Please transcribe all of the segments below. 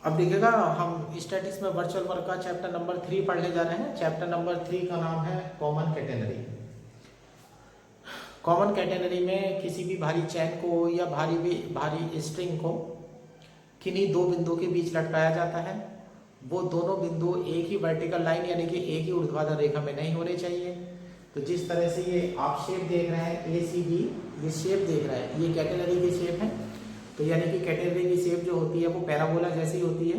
अब देखिएगा हम स्टैटिक्स में वर्चुअल वर्क का चैप्टर नंबर 3 पढ़ने जा रहे हैं। चैप्टर नंबर 3 का नाम है कॉमन कैटेनरी। कॉमन कैटेनरी में किसी भी भारी चैन को या भारी स्ट्रिंग को किन्हीं दो बिंदुओं के बीच लटकाया जाता है। वो दोनों बिंदु एक ही वर्टिकल लाइन यानी कि एक ही ऊर्ध्वाधर रेखा में नहीं होने चाहिए। तो जिस तरह से ये आप शेप देख रहे हैं ACB, ये शेप देख रहे हैं, ये कैटेनरी की शेप है। तो यानी कि कैटेनरी की शेप जो होती है वो पैराबोला जैसी होती है।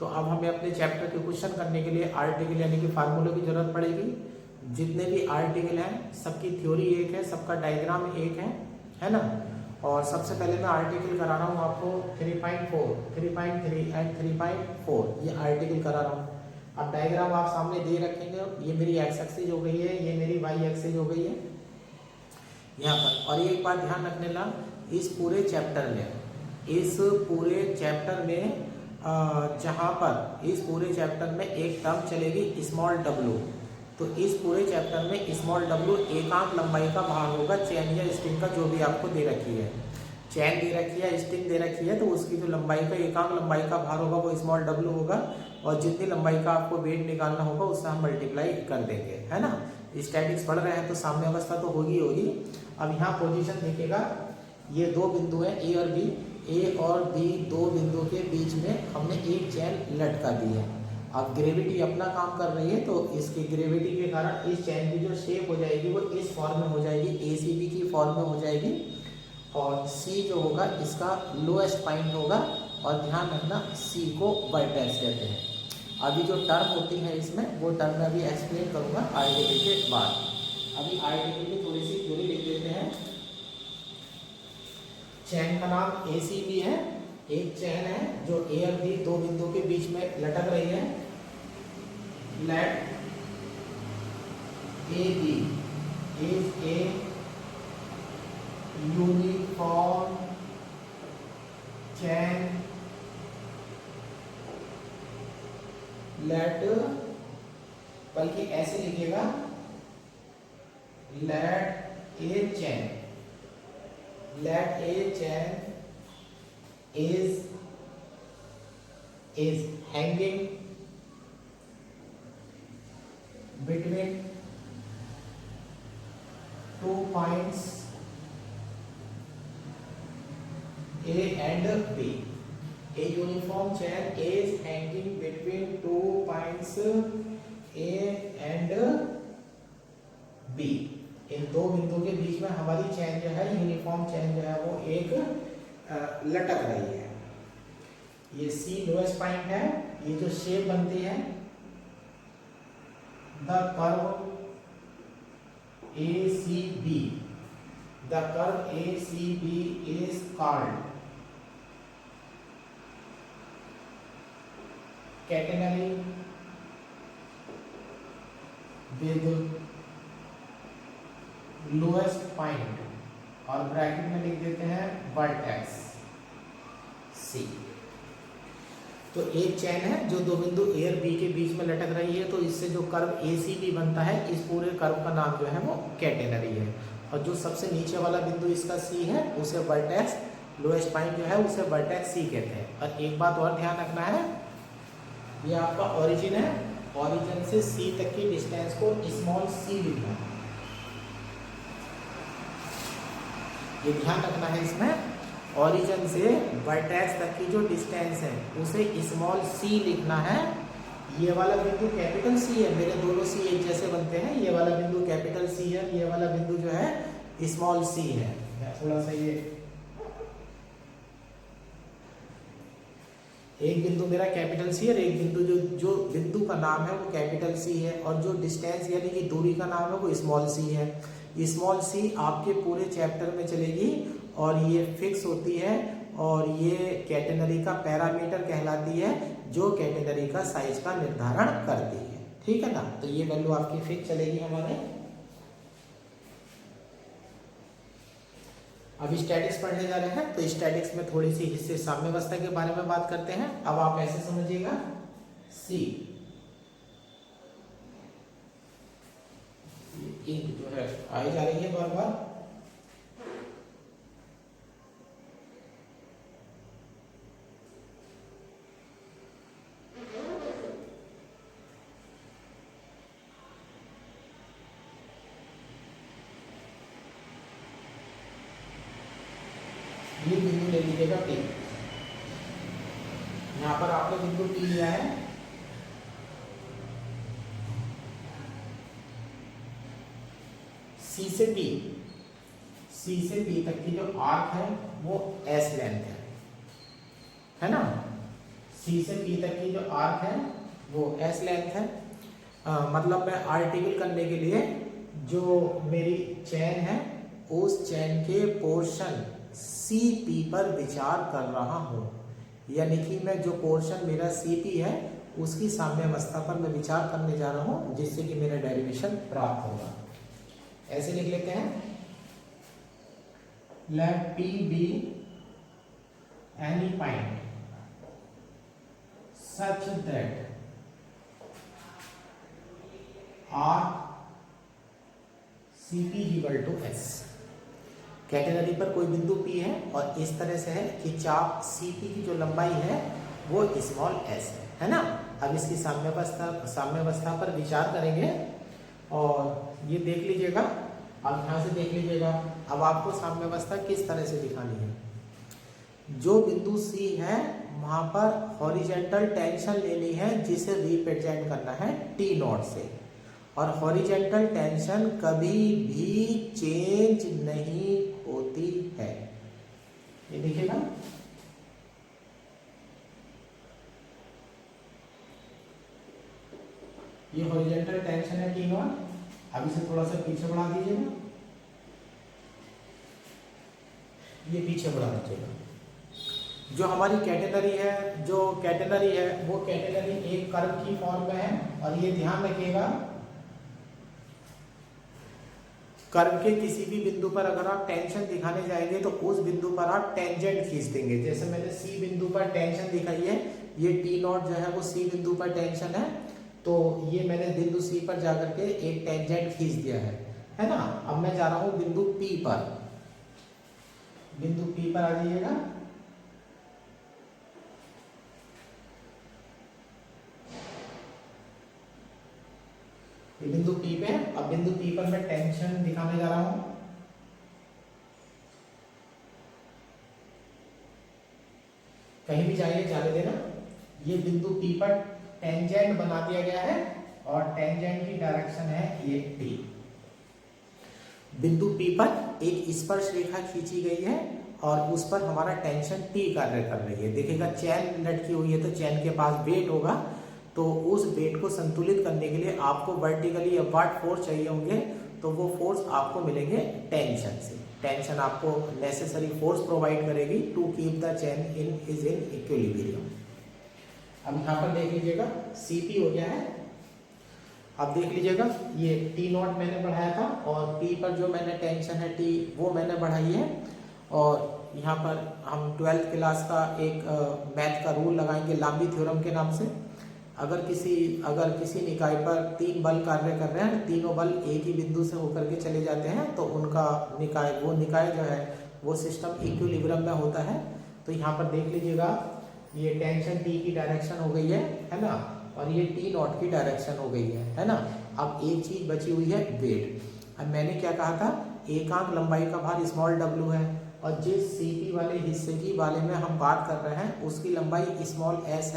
तो अब हमें अपने चैप्टर के क्वेश्चन करने के लिए आर्टिकल यानी कि फार्मूलों की जरूरत पड़ेगी। जितने भी आर्टिकल हैं सबकी थ्योरी एक है, सबका डायग्राम एक है ना। और सबसे पहले मैं आर्टिकल करा रहा हूँ आपको 3.4, 3.3 एंड 3.4 ये आर्टिकल करा रहा हूँ। अब डायग्राम आप सामने दे रखेंगे। ये मेरी एक्स एक्सिस हो गई है, ये मेरी वाई एक्सिस हो गई है यहाँ पर। और ये एक बात ध्यान रखने ला, इस पूरे चैप्टर में जहाँ पर इस पूरे चैप्टर में एक टर्म चलेगी स्मॉल w। तो इस पूरे चैप्टर में स्मॉल w एकांक लंबाई का भार होगा चैन या स्ट्रिंग का, जो भी आपको दे रखी है। चैन दे रखी है, स्ट्रिंग दे रखी है, तो उसकी जो लंबाई का एकांक लंबाई का भार होगा वो स्मॉल w होगा। और जितनी लंबाई का आपको वेट निकालना होगा उससे हम मल्टीप्लाई कर देंगे, है ना। स्टैटिक्स पढ़ रहे हैं तो साम्य अवस्था तो होगी। अब यहाँ पोजीशन देखिएगा, ये दो बिंदु है A और B। A और B दो बिंदुओं के बीच में हमने एक चैन लटका दी है। अब ग्रेविटी अपना काम कर रही है, तो इसकी ग्रेविटी के कारण इस चैन की जो शेप हो जाएगी वो इस फॉर्म में हो जाएगी, ACB की फॉर्म में हो जाएगी। और C जो होगा इसका लोएस्ट पॉइंट होगा। और ध्यान रखना C को वर्टेक्स कहते हैं। अभी जो टर्म होती है इसमें वो टर्म मैं अभी एक्सप्लेन करूंगा आर्टिकल के बाद। अभी आर्टिकल की थोड़ी सी थ्योरी लिख देते हैं। चैन का नाम ACB है। एक चैन है जो A और B दो बिंदुओं के बीच में लटक रही है। Let AB is a uniform chain let, बल्कि ऐसे लिखिएगा, let a chain is hanging between 2 points A and B. A uniform chain is hanging between 2 points A and B. इन दो बिंदुओं के बीच में हमारी चैन जो है, यूनिफॉर्म चैन जो है वो एक लटक रही है। ये C लोएस्ट पॉइंट है। ये जो शेप बनती है, the curve ACB is called catenary with lowest point, और ब्रैकेट में लिख देते हैं वर्टेक्स C। तो एक चैन है जो दो बिंदु A और B के बीच में लटक रही है, तो इससे जो कर्व ACB बनता है, इस पूरे कर्व का नाम जो है वो कैटेनरी है। और जो सबसे नीचे वाला बिंदु इसका C है उसे वर्टेक्स, लोएस्ट पॉइंट जो है उसे वर्टेक्स C कहते हैं। और एक बात और ध्यान रखना है, ये आपका ओरिजिन है, ओरिजिन से C तक की डिस्टेंस को स्मॉल c लिखना है। ये ध्यान रखना है इसमें, ओरिजिन से वर्टेक्स तक की जो डिस्टेंस है उसे स्मॉल c लिखना है। ये वाला बिंदु कैपिटल C है, मेरे दोनों C एक जैसे बनते हैं। ये वाला बिंदु कैपिटल C है, ये वाला बिंदु जो है स्मॉल c है। थोड़ा सा ये एक बिंदु मेरा कैपिटल C है और एक बिंदु जो बिंदु का नाम है वो कैपिटल C है, और जो डिस्टेंस यानी कि दूरी का नाम है वो स्मॉल c है। स्मॉल c आपके पूरे चैप्टर में चलेगी और ये फिक्स होती है, और ये कैटेनरी का पैरामीटर कहलाती है, जो कैटेनरी का साइज का निर्धारण करती है। ठीक है ना। तो ये वैल्यू आपकी फिक्स चलेगी हमारे। अभी स्टैटिक्स पढ़ने जा रहे हैं, तो स्टैटिक्स में थोड़ी सी हिस्से साम्यावस्था के बारे में बात करते हैं। अब आप ऐसे समझिएगा, C इंक जो है आई जा रही है बार बार। ये बिंदु ले लीजिएगा P। यहाँ पर आपने बिंदु P लिया है, C से P तक की जो आर्क है वो S लेंथ है ना। C से P तक की जो आर्क है वो S लेंथ है। मतलब मैं आर्टिकल करने के लिए जो मेरी चैन है उस चैन के पोर्शन CP पर विचार कर रहा हूँ, यानी कि मैं जो पोर्शन मेरा CP है उसकी साम्यावस्था पर मैं विचार करने जा रहा हूँ, जिससे कि मेरा डेरिवेशन प्राप्त होगा। ऐसे लिख लेते हैं, let P be any point such that arc CP equal to S। Category पर कोई बिंदु P है और इस तरह से है कि चाप CP की जो लंबाई है वो स्मॉल s है ना। अब इसकी साम्यावस्था पर विचार करेंगे और ये देख लीजिएगा, अब यहाँ से देख लीजिएगा। अब आपको साम्यावस्था किस तरह से दिखानी है। जो बिंदु C है वहाँ पर हॉरिजेंटल टेंशन लेनी है जिसे रिप्रेजेंट करना है T0 से, और हॉरिजेंटल टेंशन कभी भी चेंज नहीं होती है। ये देखिएगा, ये हॉरिजेंटल टेंशन है T0। अब इसे थोड़ा सा पीछे बढ़ा दीजिएगा, ये पीछे बढ़ा दीजिएगा। जो हमारी कैटेनरी है, वो कैटेनरी एक कर्व की फॉर्म में है, और ये ध्यान रखिएगा कर्व के किसी भी बिंदु पर अगर आप टेंशन दिखाने जाएंगे तो उस बिंदु पर आप टेंजेंट खींच देंगे। जैसे मैंने C बिंदु पर टेंशन दिखाई है, ये T0 जो है वो C बिंदु पर टेंशन है, तो ये मैंने बिंदु C पर जाकर के एक टेंजेंट खींच दिया है ना। अब मैं जा रहा हूं बिंदु P पर, बिंदु P पर आ जाइएगा। ये बिंदु P पे है। अब बिंदु P पर मैं टेंशन दिखाने जा रहा हूं। कहीं भी जाइए जाने देना। ये बिंदु P पर टेंजेंट बना दिया गया है और टेंजेंट की डायरेक्शन है ये T। बिंदु P पर एक स्पर्श रेखा खींची गई है और उस पर हमारा टेंशन T कार्य कर रही है। देखिएगा चैन लटकी हुई है तो चैन के पास वेट होगा, तो उस वेट को संतुलित करने के लिए आपको वर्टिकली अपवर्ड फोर्स चाहिए होंगे, तो वो फोर्स आपको मिलेंगे टेंशन से। टेंशन आपको नेसेसरी फोर्स प्रोवाइड करेगी to keep the chain in equilibrium. अब यहाँ पर देख लीजिएगा CP हो गया है। अब देख लीजिएगा ये T0 मैंने बढ़ाया था और P पर जो मैंने टेंशन है T वो मैंने बढ़ाई है। और यहाँ पर हम 12th क्लास का एक मैथ का रूल लगाएंगे लांबी थ्योरम के नाम से। अगर किसी निकाय पर 3 बल कार्य कर रहे हैं, तीनों बल एक ही बिंदु से होकर के चले जाते हैं, तो उनका निकाय जो है वो सिस्टम इक्विलिब्रियम में होता है। तो यहाँ पर देख लीजिएगा ये टेंशन T की डायरेक्शन हो गई है ना, और ये T0 की डायरेक्शन हो गई है ना। अब एक चीज बची हुई है वेट। अब मैंने क्या कहा था, एकांक लंबाई का भार स्मॉल w है, और जिस CP वाले हिस्से की बारे में हम बात कर रहे हैं उसकी लंबाई स्मॉल s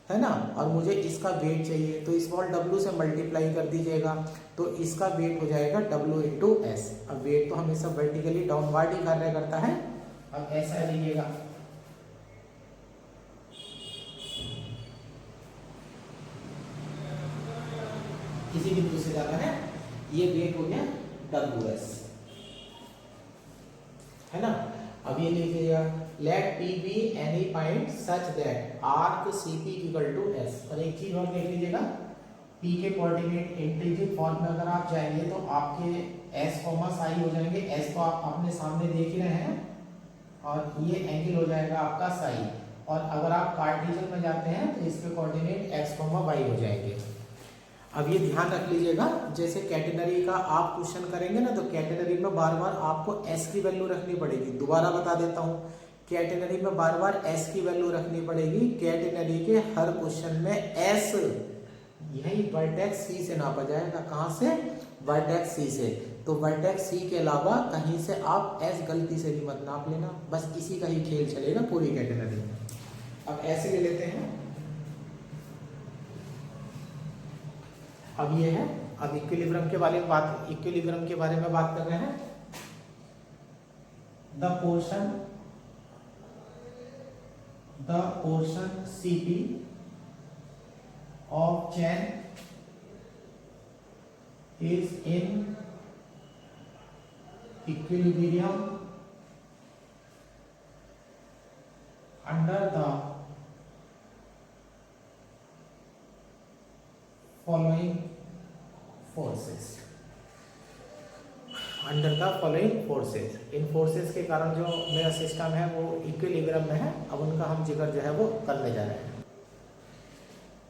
है ना, और मुझे इसका वेट चाहिए, तो स्मॉल w से मल्टीप्लाई कर दीजिएगा, तो इसका वेट हो जाएगा w इंटू एस। अब वेट तो हमेशा वर्टिकली डाउनवर्ड ही कार्य करता है। अब ऐसा लीजिएगा, किसी बिंदु से जाता है, ये वेट हो गया WS है ना। अब ये लिखिएगा let P be any point such that arc CP equal to S। और एक चीज और देख लीजिएगा, P के कोऑर्डिनेट इंटीग्रल फॉर्म में अगर आप जाएंगे तो आपके S कॉमा साई हो जाएंगे। S तो आप अपने सामने देख ही रहे हैं, और ये एंगल हो जाएगा आपका साई। और अगर आप कार्टेशियन में जाते हैं तो इसके कोऑर्डिनेट x, y हो जाएंगे। अब ये ध्यान रख लीजिएगा, जैसे कैटेनरी का आप क्वेश्चन करेंगे ना, तो कैटेनरी में बार बार आपको s की वैल्यू रखनी पड़ेगी। दोबारा बता देता हूँ, कैटेनरी में बार बार s की वैल्यू रखनी पड़ेगी। कैटेनरी के हर क्वेश्चन में s यही वर्टेक्स C से नापा जाएगा। कहाँ से? वर्टेक्स C से। तो वर्टेक्स सी के अलावा कहीं से आप एस गलती से भी मत नाप लेना, बस इसी का ही खेल चलेगा पूरी कैटेगरी में। अब ऐसे ले लेते हैं, अब ये है, अब इक्विलिब्रियम के बारे में बात कर रहे हैं। The portion CP of chain is in equilibrium under the following forces। Under the following forces, in forces के कारण जो मेरा सिस्टम है वो इक्विलिब्रियम में है। अब उनका हम जिक्र जो है वो करने जा रहे हैं।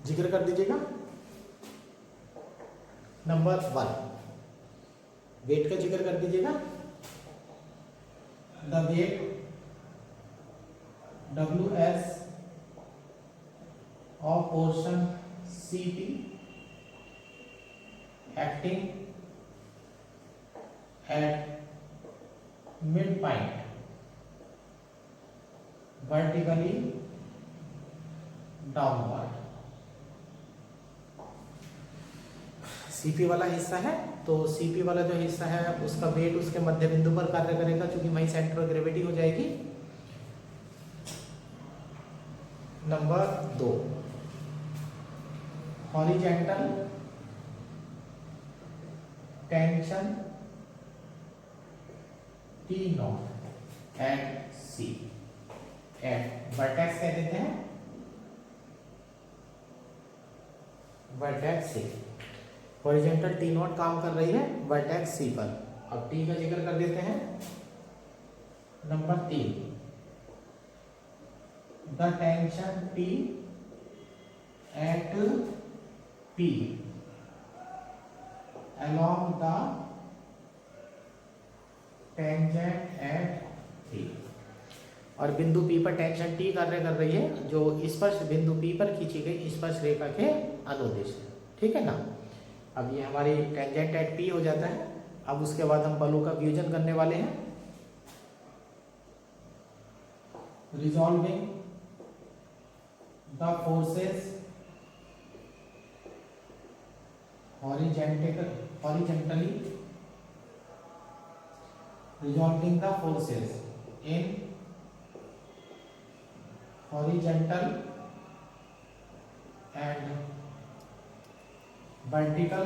जिक्र कर दीजिएगा। नंबर 1, वेट का जिक्र कर दीजिएगा। The weight WS of portion CP acting at midpoint vertically downward। CP वाला हिस्सा है, तो सीपी वाला जो हिस्सा है उसका वेट उसके मध्य बिंदु पर कार्य करेगा, क्योंकि वही सेंटर ऑफ ग्रेविटी हो जाएगी। Number 2, horizontal tension T not at C eight vertex कह देते हैं, vertex C। Horizontal T not काम कर रही है वर्टेक्स C पर। अब T का जिक्र कर देते हैं। Number 3, the tension T at P along the tangent at P। और बिंदु P पर टेंशन T कार्य कर रही है, जो स्पर्श बिंदु P पर खींची गई स्पर्श रेखा के अनुदिश है। ठीक है ना। अब ये हमारी टेंजेंट एट P हो जाता है। अब उसके बाद हम बलों का वियोजन करने वाले हैं। Resolving the forces horizontally, resolving the forces in horizontal and vertical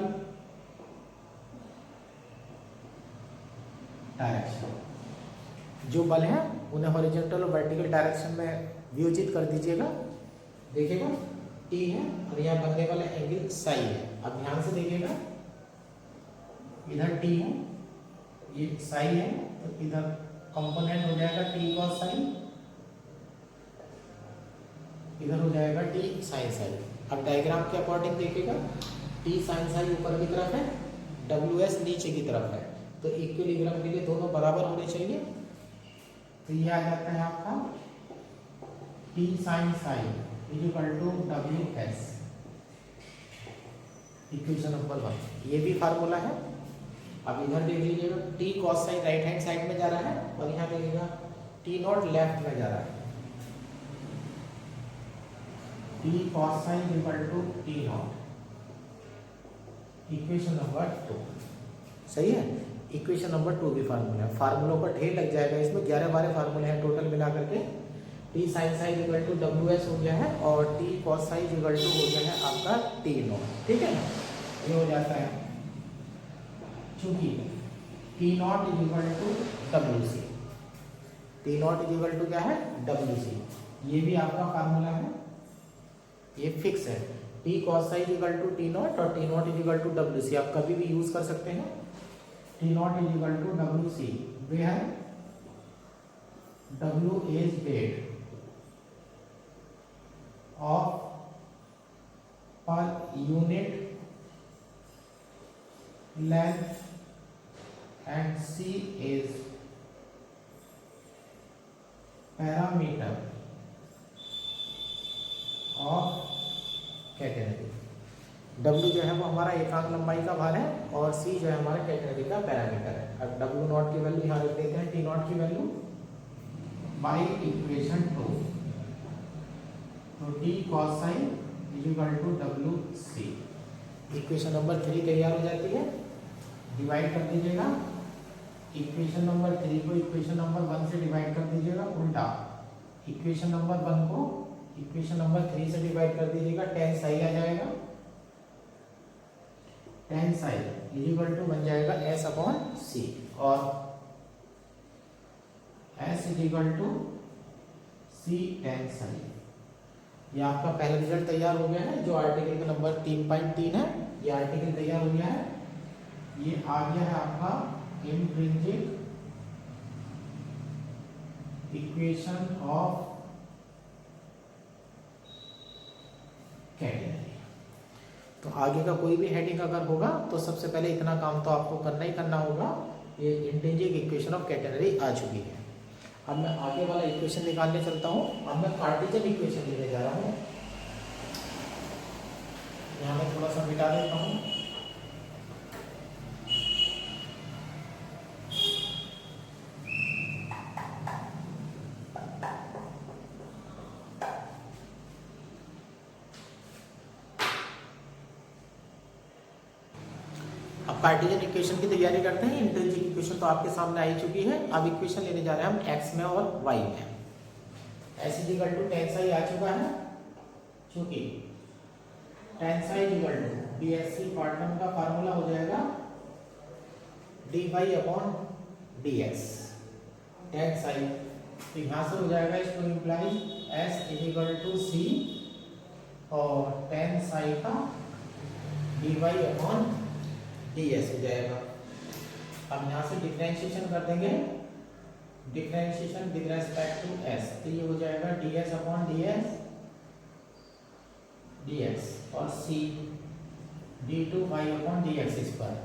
direction. जो बल हैं उन्हें हॉरिजॉन्टल और वर्टिकल डायरेक्शन में वियोजित कर दीजिएगा। देखिएगा T है और यहाँ बनने वाला एंगल साई है। अब ध्यान से देखिएगा, इधर T है, ये साई है, तो इधर कंपोनेंट हो जाएगा T cos साई, इधर हो जाएगा T sin साई। अब डायग्राम के अकॉर्डिंग देखिएगा, T sin साई ऊपर की तरफ है, WS नीचे की तरफ है, तो इक्विलिब्रियम के लिए दोनों बराबर होने चाहिए। तो ये आ जाता है आपका T sin psi equal to WS, equation number 1। ये भी फार्मूला है। अब इधर देख लीजिएगा, T cos sine right hand side में जा रहा है और यहाँ देखिएगा T नॉट लेफ्ट में जा रहा है। T cos sine equal to T naught, equation number 2। सही है। इक्वेशन नंबर 2 भी फार्मूला है। फार्मूलों पर ढेर लग जाएगा, इसमें 11-12 फार्मूले हैं टोटल मिला करके। T sine sine equal to WS हो गया है और T cos sine equal to हो गया है आपका T नॉट। ठीक है ना, ये हो जाता है। चूंकि T naught is equal to WC, T naught is equal to क्या है WC, ये भी आपका फार्मूला है, ये फिक्स है। T cos sine equal to T naught और T naught is equal to WC आप कभी भी यूज कर सकते हैं। T naught is equal to WC where W is weight of per unit length and C is parameter of क्या कह रहे हैं, डब्ल्यू जो है वो हमारा एकांक लंबाई का भार है और सी जो है हमारा कैटेनरी का पैरामीटर है। अब डब्ल्यू नॉट की वैल्यू यहाँ रख देते हैं, टी नॉट की वैल्यू बाई इक्वेशन 2, तो T cos sine is equal to W C. Equation number 3 तैयार हो जाती है, डिवाइड कर दीजिएगा इक्वेशन नंबर 3 को इक्वेशन नंबर 1 से डिवाइड कर दीजिएगा उल्टा, इक्वेशन नंबर 1 को इक्वेशन नंबर 3 से डिवाइड कर दीजिएगा, टेन साई आ जाएगा, tan psi is equal to बन जाएगा एस अपॉन सी, और S is equal to C tan psi. ये आपका पहला रिजल्ट तैयार हो गया है जो आर्टिकल का नंबर 3.3 है, ये आर्टिकल तैयार हो गया है। ये आ गया है आपका इंट्रिंसिक इक्वेशन ऑफ कैटेनरी। तो आगे का कोई भी हेडिंग अगर होगा तो सबसे पहले इतना काम तो आपको करना ही करना होगा। ये इंट्रिंसिक इक्वेशन ऑफ कैटेनरी आ चुकी है। अब मैं आगे वाला इक्वेशन निकालने चलता हूँ। अब मैं कार्टेशियन इक्वेशन लेने जा रहा हूँ। यहाँ मैं थोड़ा सा मिटा देता हूँ। अब कार्टेशियन इक्वेशन की तैयारी करते हैं। इंट्रिंसिक इक्वेशन तो आपके सामने आ ही चुकी है। अब इक्वेशन लेने जा रहे हैं हम एक्स में और वाई में। S is equal to tan psi आ चुका है, चूंकि tan psi is equal to BSc part one का फार्मूला हो जाएगा D Y upon D X. Tan psi तो यहाँ से हो जाएगा, इसको imply S is equal to C और टेन साई का D Y upon D S हो जाएगा। अब यहाँ से डिफरेंशिएशन कर देंगे, differentiation with respect to S, तो ये हो जाएगा D S upon D S D X और C D two Y upon D X square.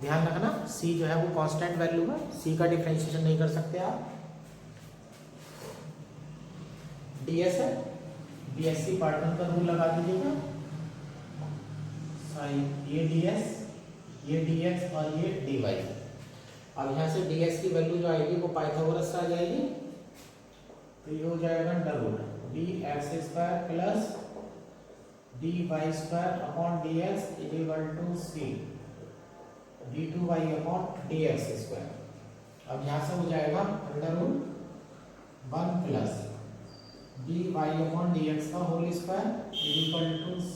ध्यान रखना सी जो है वो कांस्टेंट वैल्यू है, सी का डिफरेंशिएशन नहीं कर सकते आप। डी एस है, B S C part one का रूल लगा दीजिएगा, साइन ये डी एस ये dx और ये dy। अब यहाँ से dx की वैल्यू जो आएगी वो पाइथागोरस से आ जाएगी, तो ये हो जाएगा under root dx square plus dy square upon dx is equal to c d2y upon dx square. अब यहाँ से हो जाएगा under root 1 plus dy upon dx का whole square is equal to c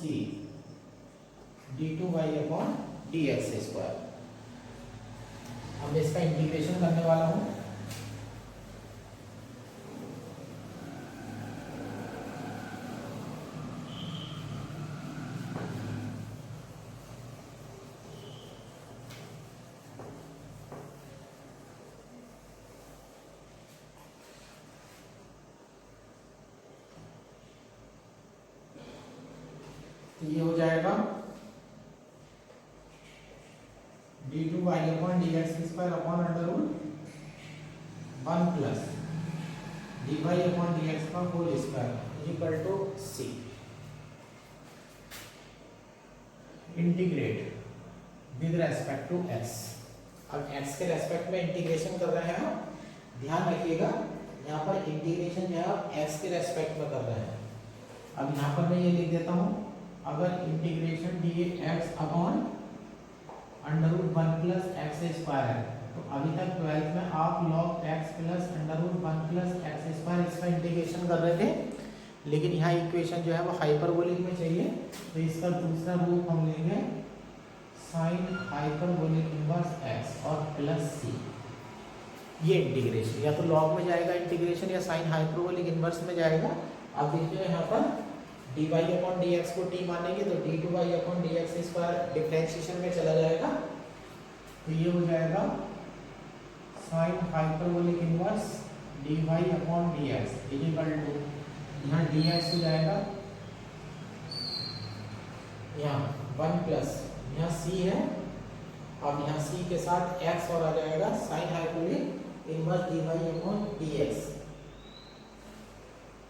d2y upon dx square. अब मैं इसका integration करने वाला हूं। तो ये हो जाएगा d2y upon dx square upon under root 1 plus dy upon dx का whole square equal to c। Integrate with respect to x। अब x के रेस्पेक्ट में इंटीग्रेशन कर रहे हैं। ध्यान रखिएगा यहाँ पर इंटीग्रेशन जो है आप x के रेस्पेक्ट में कर रहे हैं। अब यहाँ पर मैं ये लिख देता हूँ, अगर integration dx upon under root 1 plus X square है, तो अभी तक 12th में आप log x plus under root 1 plus X square इसका इंटीग्रेशन कर रहे थे, लेकिन यहाँ इक्वेशन जो है वो हाइपरबोलिक में चाहिए, तो इसका दूसरा रूप हम लेंगे साइन हाइपरबोलिक इनवर्स x और प्लस c। ये इंटीग्रेशन या तो log में जाएगा इंटीग्रेशन या साइन हाइपरबोलिक इनवर्स में जाएगा। अब देखिए यहाँ पर dy अपॉन dx को t मानेंगे तो d2y upon dx square differentiation में चला जाएगा, तो ये हो जाएगा sine hyperbolic inverse dy upon dx is equal to यहाँ dx हो जाएगा यहाँ 1 प्लस यहाँ c है, अब यहाँ c के साथ x और आ जाएगा sine hyperbolic inverse dy upon dx।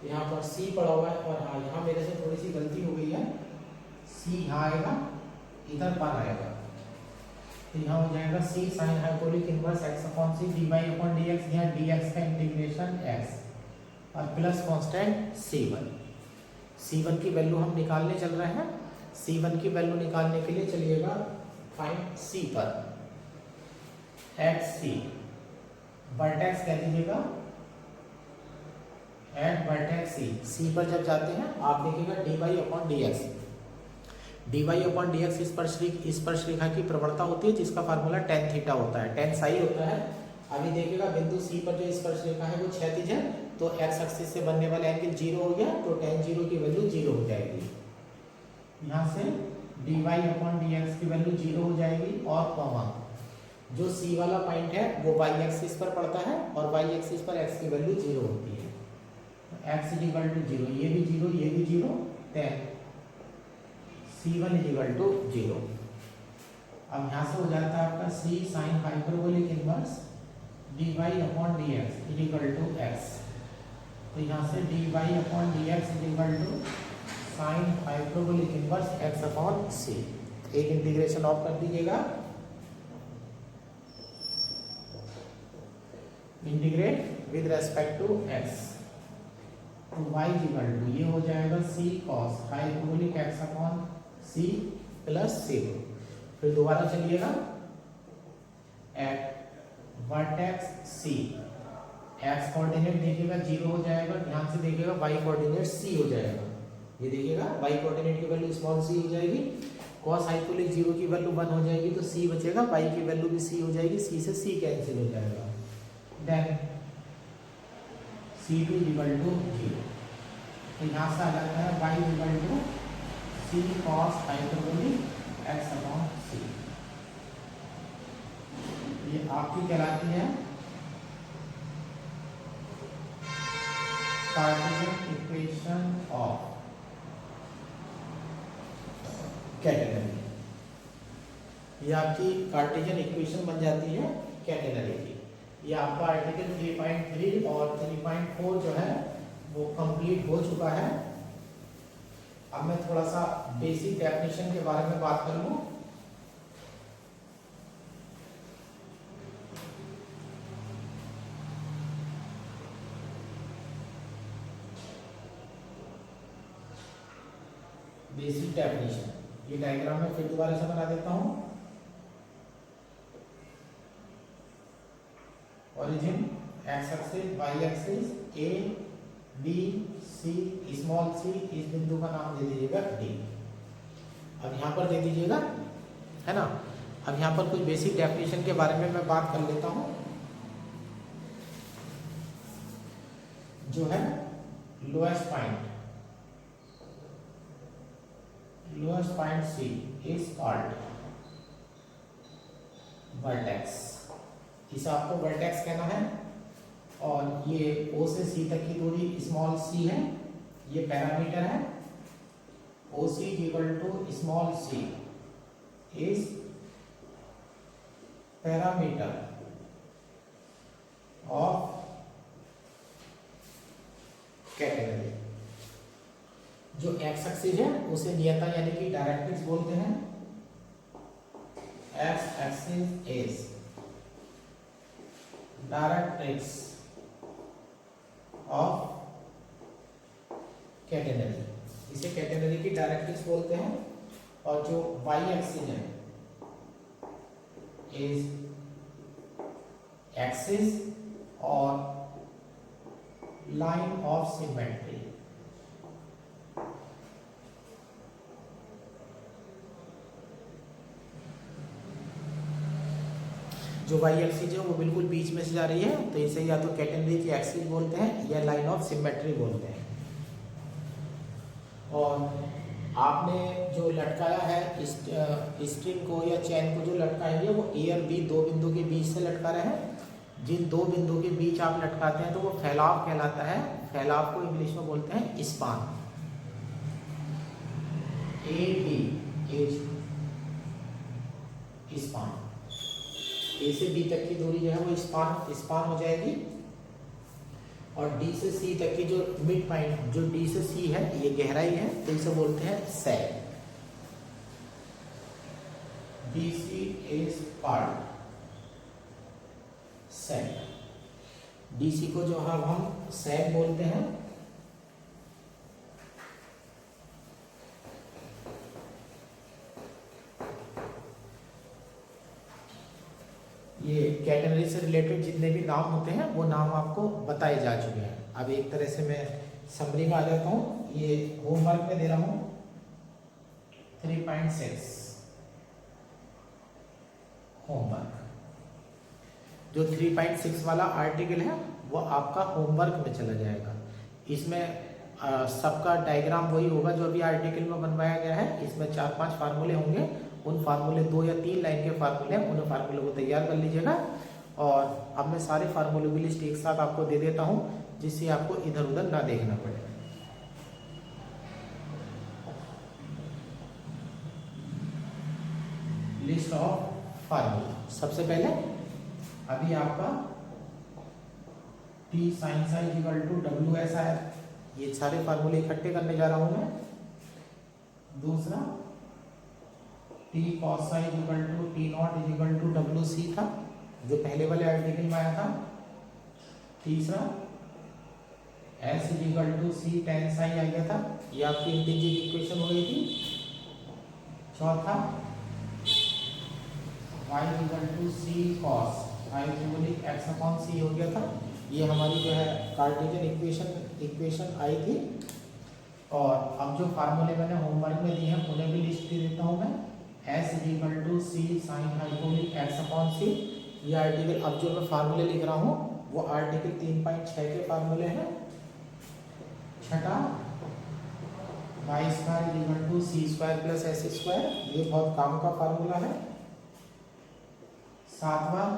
यहाँ पर c पड़ा हुआ है और हाँ यहाँ मेरे से थोड़ी सी गलती हो गई है, सी यहाँ आएगा, इधर पर आएगा, तो यहाँ हो जाएगा C sine hyperbolic inverse X upon C D Y upon D X, यहाँ डी एक्स का इंटीग्रेशन एक्स और प्लस कॉन्स्टेंट C1 की वैल्यू हम निकालने चल रहे हैं। C1 की वैल्यू निकालने के लिए चलिएगा फाइंड C पर एट सी, वर्टेक्स कह दीजिएगा एट वर्टेक्स सी पर जब जाते हैं आप देखिएगा D Y upon D X, D Y upon D X इस स्पर्शरेखा की प्रवणता होती है जिसका फार्मूला टेन थीटा होता है, टेन साई होता है। अभी देखिएगा बिंदु सी पर जो स्पर्शरेखा है वो क्षैतिज है, तो एक्स एक्सिस से बनने वाला एंगल जीरो हो गया, तो टेन जीरो की वैल्यू जीरो हो जाएगी। यहाँ से D Y upon D X की वैल्यू जीरो हो जाएगी और कॉमा जो सी वाला पॉइंट है वो वाई एक्सिस पर पड़ता है और वाई एक्सिस पर एक्स की वैल्यू जीरो होती है, X is equal to zero, ये भी जीरो ये भी zero, then C1 is equal to zero. अब यहाँ से हो जाता है आपका C sine hyperbolic inverse D Y upon D X is equal to X, तो यहाँ से D Y upon D X is equal to sine hyperbolic inverse X upon C. एक इंटीग्रेशन ऑफ कर दीजिएगा, integrate with respect to X, तो y is equal to ये हो जाएगा c cos hyperbolic x upon c plus c2। फिर दोबारा चलिएगा at vertex c, x coordinate देखिएगा जीरो हो जाएगा, ध्यान से देखिएगा y कोऑर्डिनेट c हो जाएगा, ये देखिएगा y कोऑर्डिनेट की वैल्यू स्मॉल c हो जाएगी, cos हाइपरबोलिक जीरो की वैल्यू 1 हो जाएगी तो c बचेगा, y की वैल्यू भी c हो जाएगी, c से c कैंसिल हो जाएगा, then C2 is equal to zero. तो यहाँ से आ जाता है y is equal to c cos hyperbolic x upon c। ये आपकी कहलाती है कार्टेशियन इक्वेशन ऑफ कैटेनरी, ये आपकी कार्टेशियन इक्वेशन बन जाती है कैटेनरी की। ये आपका आर्टिकल 3.3 और 3.4 जो है वो कंप्लीट हो चुका है। अब मैं थोड़ा सा बेसिक डेफिनेशन के बारे में बात कर लूं। बेसिक डेफिनेशन, ये डायग्राम में फिर दोबारा से बना देता हूं। Origin X axis Y axis A B C small C, इस बिंदु का नाम दे दीजिएगा डी। अब यहाँ पर दे दीजिएगा, है ना। अब यहाँ पर कुछ बेसिक डेफिनेशन के बारे में मैं बात कर लेता हूँ। जो है lowest point C is called vertex, इसे आपको वर्टेक्स कहना है। और ये O से C तक की दूरी स्मॉल c है, ये पैरामीटर है। OC equal to small c is parameter of category. जो एक्स एक्सिस है उसे नियता यानी कि डायरेक्ट्रिक्स बोलते हैं। X axis is directrix of catenary, इसे कैटेनरी की डायरेक्ट्रिक्स बोलते हैं। और जो वाई एक्सिस है इज एक्सिस और लाइन ऑफ सिमेट्री। जो वाई एक्सिस है वो बिल्कुल बीच में से जा रही है, तो इसे या तो कैटेनरी की एक्सिस बोलते हैं या लाइन ऑफ सिमेट्री बोलते हैं। और आपने जो लटकाया है स्ट्रिंग को या चैन को जो लटकाएंगे वो ए और बी दो बिंदु के बीच से लटका रहे हैं। जिन दो बिंदु के बीच आप लटकाते हैं तो वो फैलाव कहलाता है। फैलाव को इंग्लिश में बोलते हैं span. A B as span, A से बी तक की दूरी जो है वो स्पान हो जाएगी। और डी से सी तक की जो मिड पॉइंट जो डी से सी है ये गहराई है, तो इसे बोलते हैं सैग। DC is called sag। DC को जो है हम sag बोलते हैं। ये कैटेगरी से रिलेटेड जितने भी नाम होते हैं वो नाम आपको बताए जा चुके हैं। अब एक तरह से मैं समरी में आ जाता हूँ। ये होमवर्क में दे रहा हूँ 3.6 होमवर्क। जो 3.6 वाला आर्टिकल है वो आपका होमवर्क में चला जाएगा। इसमें सबका डायग्राम वही होगा जो अभी आर्टिकल में बनवाया गया है। इसमें 4-5 फार्मूले होंगे। उन फार्मूले 2 या 3 लाइन के फार्मूले हैं, उन फार्मूले को तैयार कर लीजिएगा। और अब मैं सारे फार्मूले की लिस्ट एक साथ आपको दे देता हूं, जिससे आपको इधर उधर ना देखना पड़े। List of formula. सबसे पहले अभी आपका T sin psi = WS आया। ये सारे फार्मूले इकट्ठे करने जा रहा हूं मैं। दूसरा T cos psi = T0 = WC था, जो पहले वाले आर्टिकल में आया था। तीसरा S = C tan psi आ गया था, ये आपकी इंटीग्रल इक्वेशन हो गई थी। चौथा y = C cos hyperbolic x/c हो गया था। ये हमारी जो है कार्टेशियन इक्वेशन आई थी। और अब जो फार्मूले मैंने होमवर्क में दिए हैं उन्हें भी लिस्ट दे देता हूँ मैं। S = C sin hyperbolic x/c। ये आर्टिकल अब जो मैं फार्मूले लिख रहा हूँ वो आर्टिकल 3.6 के फार्मूले हैं। छठा y² = c² + s²। ये बहुत काम का फार्मूला है। सातवां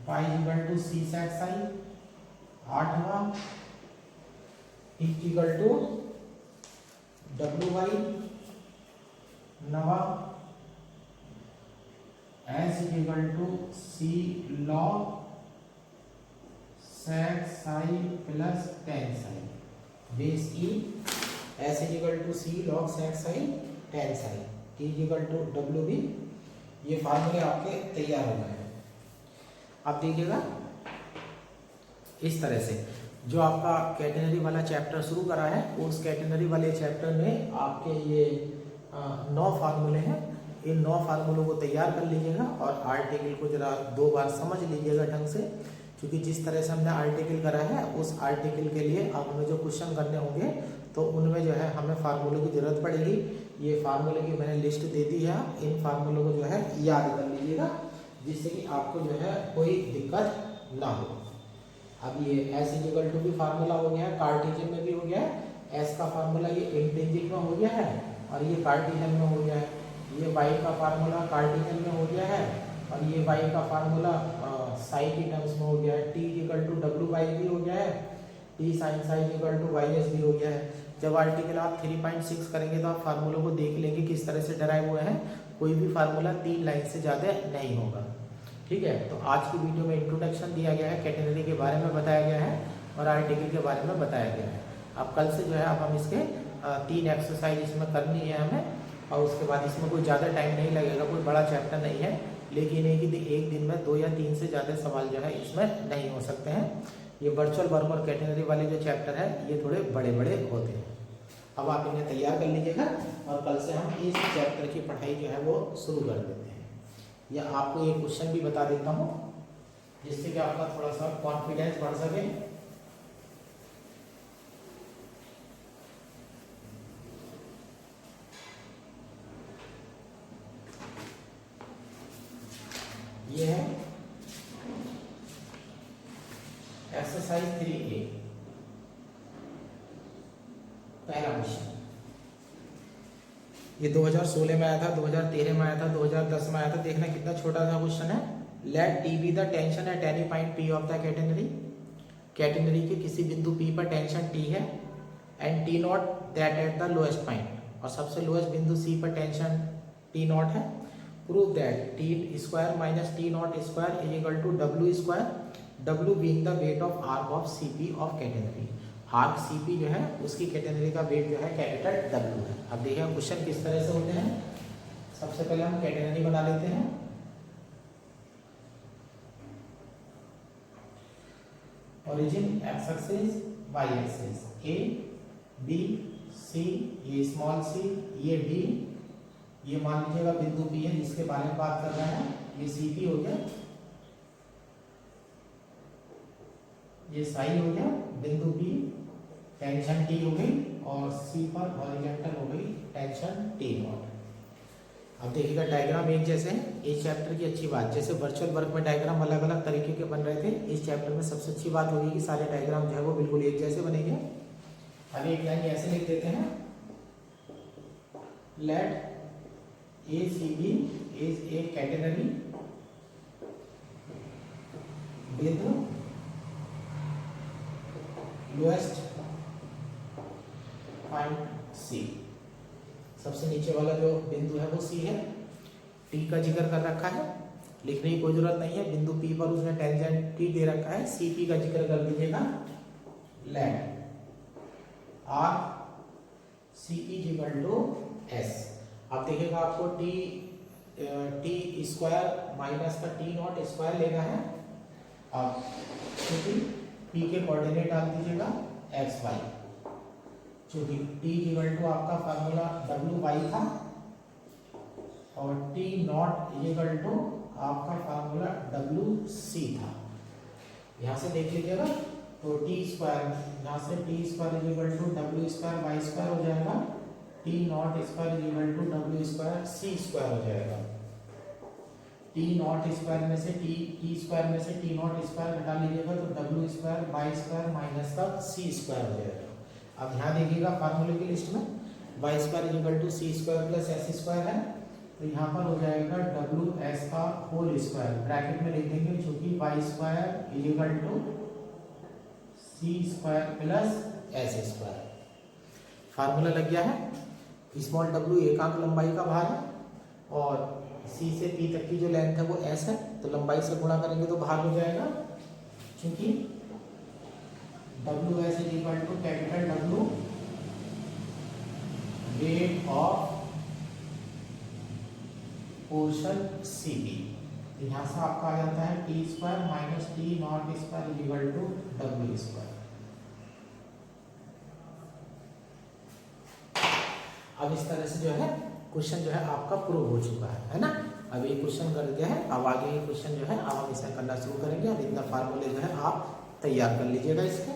y = c sec psi। आठवां = wy। नवा S = c log sec psi plus tan psi। Base E S = c log sec psi tan psi। T = wb। ये फार्मूले आपके तैयार हो गए हैं। अब देखिएगा इस तरह से जो आपका कैटेनरी वाला चैप्टर शुरू करा है, उस कैटेनरी वाले चैप्टर में आपके ये 9 फार्मूले हैं। इन 9 फार्मूलों को तैयार कर लीजिएगा और आर्टिकल को जरा 2 बार समझ लीजिएगा ढंग से, क्योंकि जिस तरह से हमने आर्टिकल करा है उस आर्टिकल के लिए अब हमें जो क्वेश्चन करने होंगे तो उनमें जो है हमें फार्मूले की जरूरत पड़ेगी। ये फार्मूले की मैंने लिस्ट दे दी है। इन फार्मूलों को जो है याद कर लीजिएगा, जिससे कि आपको जो है कोई दिक्कत ना हो। अब ये S = भी फार्मूला हो गया है, कार्टेशियन में भी हो गया है। S का फार्मूला ये इंट्रिंसिक में हो गया है और ये कार्टेशियन में हो गया है। ये y का फार्मूला कार्टेशियन में हो गया है और ये y का फार्मूला साई की टर्म्स में हो गया है। T = wy भी हो गया है। T sin psi = ys भी हो गया है। जब आर्टिकल आप 3.6 करेंगे तो आप फार्मूलों को देख लेंगे किस तरह से डराइव हुए हैं। कोई भी फार्मूला 3 लाइन से ज़्यादा नहीं होगा। ठीक है, तो आज की वीडियो में इंट्रोडक्शन दिया गया है, कैटेगरी के बारे में बताया गया है और आर्टिकल के बारे में बताया गया है। अब कल से जो है अब हम इसके 3 एक्सरसाइज इसमें करनी है हमें, और उसके बाद इसमें कोई ज़्यादा टाइम नहीं लगेगा, कोई बड़ा चैप्टर नहीं है। लेकिन एक दिन में 2 या 3 से ज़्यादा सवाल जो है इसमें नहीं हो सकते हैं। ये वर्चुअल वर्क और कैटेगरी वाले जो चैप्टर है ये थोड़े बड़े बड़े होते हैं। अब आप इन्हें तैयार कर लीजिएगा और कल से हम इस चैप्टर की पढ़ाई जो है वो शुरू कर देते हैं। या आपको एक क्वेश्चन भी बता देता हूँ जिससे कि आपका थोड़ा सा कॉन्फिडेंस बढ़ सके। ये है एक्सरसाइज 3A, पहला क्वेश्चन। ये 2016 में आया था, 2013 में आया था, 2010 में आया था। देखना कितना छोटा सा क्वेश्चन है। Let T be the tension at any point P of the category. Category के किसी बिंदु पी पर टेंशन टी है and T naught that at the lowest point, और सबसे लोएस्ट बिंदु सी पर टेंशन टी नॉट है। Prove that T square minus T not square is equal to W square, W being the weight of arc of C P of category. Arc C P जो है उसकी category का wait जो है capital W है। अब देखिए question किस तरह से होते हैं। सबसे पहले हम कैटेनरी बना लेते हैं। Origin X axis Y axis, A B C, ये स्मॉल सी, ये डी, ये मान लीजिएगा बिंदु पी है जिसके बारे में बात कर रहे हैं, ये सी पी हो गया, ये साई हो गया बिंदु पी, टेंशन टी हो गई, और सी पर हॉरिजॉन्टल हो गई टेंशन टी नॉट। अब देखिएगा डायग्राम एक जैसे हैं। इस चैप्टर की अच्छी बात, जैसे वर्चुअल वर्क में डायग्राम अलग अलग तरीके के बन रहे थे, इस चैप्टर में सबसे अच्छी बात होगी कि सारे डायग्राम जो है वो बिल्कुल एक जैसे बनेंगे। अब एक लाइन ऐसे लिख देते हैं, let A C B is a catenary with lowest point C. सबसे नीचे वाला जो बिंदु है वो सी है, टी का जिक्र कर रखा है, लिखने की कोई जरूरत नहीं है, बिंदु पी पर उसने टेंजेंट टी दे रखा है, सी पी का जिक्र कर दीजिएगा। Let R C P equal to S. अब देखिएगा आपको टी स्क्वायर माइनस का टी नॉट स्क्वायर लेना है। अब क्योंकि पी के कोऑर्डिनेट डाल दीजिएगा एक्स वाई, चूंकि टी इक्वल टू आपका फार्मूला डब्ल्यू वाई था और टी नॉट इक्वल टू आपका फार्मूला डब्ल्यू सी था। यहाँ से देख लीजिएगा तो टी स्क्वायर, यहाँ से T square equal to W square Y square हो जाएगा, T not square equal to W square C square हो जाएगा। टी नॉट स्क्वायर में से टी स्क्वायर में से टी नॉट स्क्वायर घटा लीजिएगा तो W square Y square minus का सी स्क्वायर हो जाएगा। अब ध्यान देखिएगा फार्मूले की लिस्ट में Y square equal to C square plus S square है, तो यहाँ पर हो जाएगा डब्ल्यू एस का होल स्क्वायर, ब्रैकेट में लिख देंगे चूंकि Y square equal to C square plus S square. Formula लग गया है। स्मॉल डब्ल्यू एकांक लंबाई का भार है और सी से पी तक की जो लेंथ है वो एस है, तो लंबाई से गुणा करेंगे तो भार हो जाएगा, क्योंकि W S is equal to capital W weight of portion C P. यहाँ से आपका आ जाता है T square minus T not square is equal to W square. अब इस तरह से जो है क्वेश्चन जो है आपका प्रूव हो चुका है ना। अब ये क्वेश्चन कर दिया है, अब आगे ये क्वेश्चन जो है अब हम इसे करना शुरू करेंगे और इतना फार्मूले जो है आप तैयार कर लीजिएगा इसके।